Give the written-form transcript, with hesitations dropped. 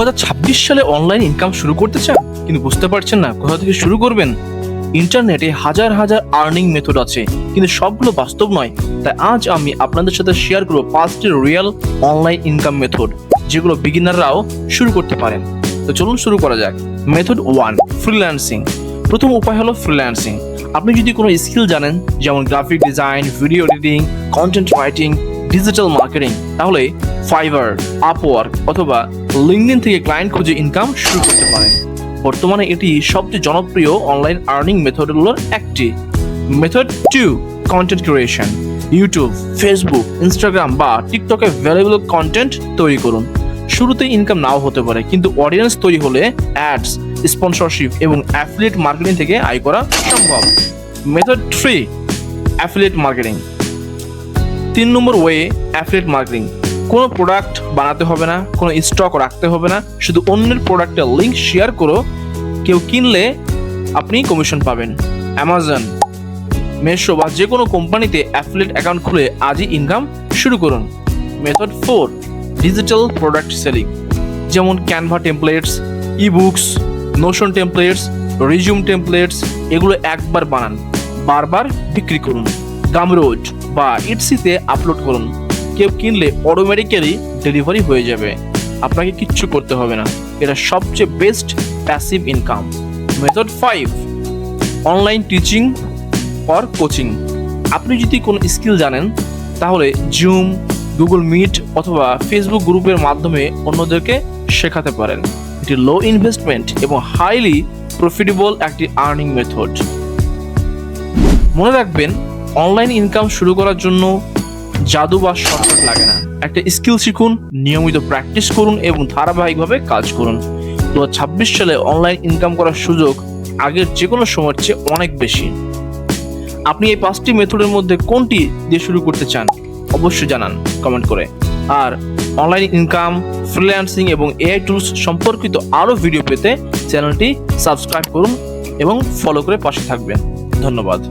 2026 সালে online income শুরু করতে চান কিন্তু বুঝতে পারছেন না কোথা থেকে শুরু করবেন। ইন্টারনেটে হাজার হাজার আর্নিং মেথড আছে কিন্তু সবগুলো বাস্তব নয়। তাই আজ আমি আপনাদের সাথে শেয়ার করব 5টি রিয়েল অনলাইন ইনকাম মেথড যেগুলো বিগিনাররাও শুরু করতে পারেন। তো চলুন শুরু করা যাক। Method 1, freelancing. প্রথম উপায় হলো ফ্রিল্যান্সিং। আপনি যদি কোনো স্কিল জানেন যেমন graphic design, video editing, content writing, digital marketing, তাহলে ফাইবার, আপওয়ার্ক অথবা লিঙ্কডইন থেকে ক্লায়েন্ট খুঁজে ইনকাম শুরু করতে পারেন। বর্তমানে এটি সবচেয়ে জনপ্রিয় অনলাইন আর্নিং মেথডগুলোর একটি। Method 2, content creation. YouTube, Facebook, Instagram বা টিকটকে ভ্যালুয়েবল কন্টেন্ট তৈরি করুন। শুরুতে ইনকাম নাও হতে পারে কিন্তু অডিয়েন্স তৈরি হলে অ্যাডস, স্পন্সরশিপ এবং অ্যাফিলিয়েট মার্কেটিং থেকে আয় করা সম্ভব। Method 3, affiliate marketing. 3 নম্বর ওয়ে, অ্যাফিলিয়েট মার্কেটিং। কোনো প্রোডাক্ট বানাতে হবে না, কোনো স্টক রাখতে হবে না, শুধু অন্যের প্রোডাক্টের লিঙ্ক শেয়ার করো, কেউ কিনলে আপনি কমিশন পাবেন। অ্যামাজন, মেশো বা যে কোনো কোম্পানিতে অ্যাফিলিয়েট অ্যাকাউন্ট খুলে আজই ইনকাম শুরু করুন। Method 4, digital product selling. যেমন Canva templates, ebooks, Notion templates, resume templates, এগুলো একবার বানান, বারবার বিক্রি করুন। গামরোড বা ইটসিতে আপলোড করুন, কেউ কিনলে অটোমেটিক্যালি ডেলিভারি হয়ে যাবে, আপনাকে কিচ্ছু করতে হবে না। এটা সবচেয়ে best passive income. Method 5, online teaching or coaching. আপনি যদি কোনো স্কিল জানেন তাহলে জুম, গুগল মিট অথবা ফেসবুক গ্রুপের মাধ্যমে অন্যদেরকে শেখাতে পারেন। এটি লো ইনভেস্টমেন্ট এবং হাইলি প্রফিটেবল একটি আর্নিং মেথড। মনে রাখবেন, অনলাইন ইনকাম শুরু করার জন্য জাদু বা শর্টকাট লাগে না। একটা স্কিল শিখুন, নিয়মিত প্র্যাকটিস করুন এবং ধারাবাহিকভাবে কাজ করুন। 2026 সালে অনলাইন ইনকাম করার সুযোগ আগের যে কোনো সময়ের চেয়ে অনেক বেশি। আপনি এই 5টি মেথডের মধ্যে কোনটি দিয়ে শুরু করতে চান অবশ্যই জানান কমেন্ট করে। আর অনলাইন ইনকাম, ফ্রিল্যান্সিং এবং এআই টুলস সম্পর্কিত আরও ভিডিও পেতে চ্যানেলটি সাবস্ক্রাইব করুন এবং ফলো করে পাশে থাকবেন। ধন্যবাদ।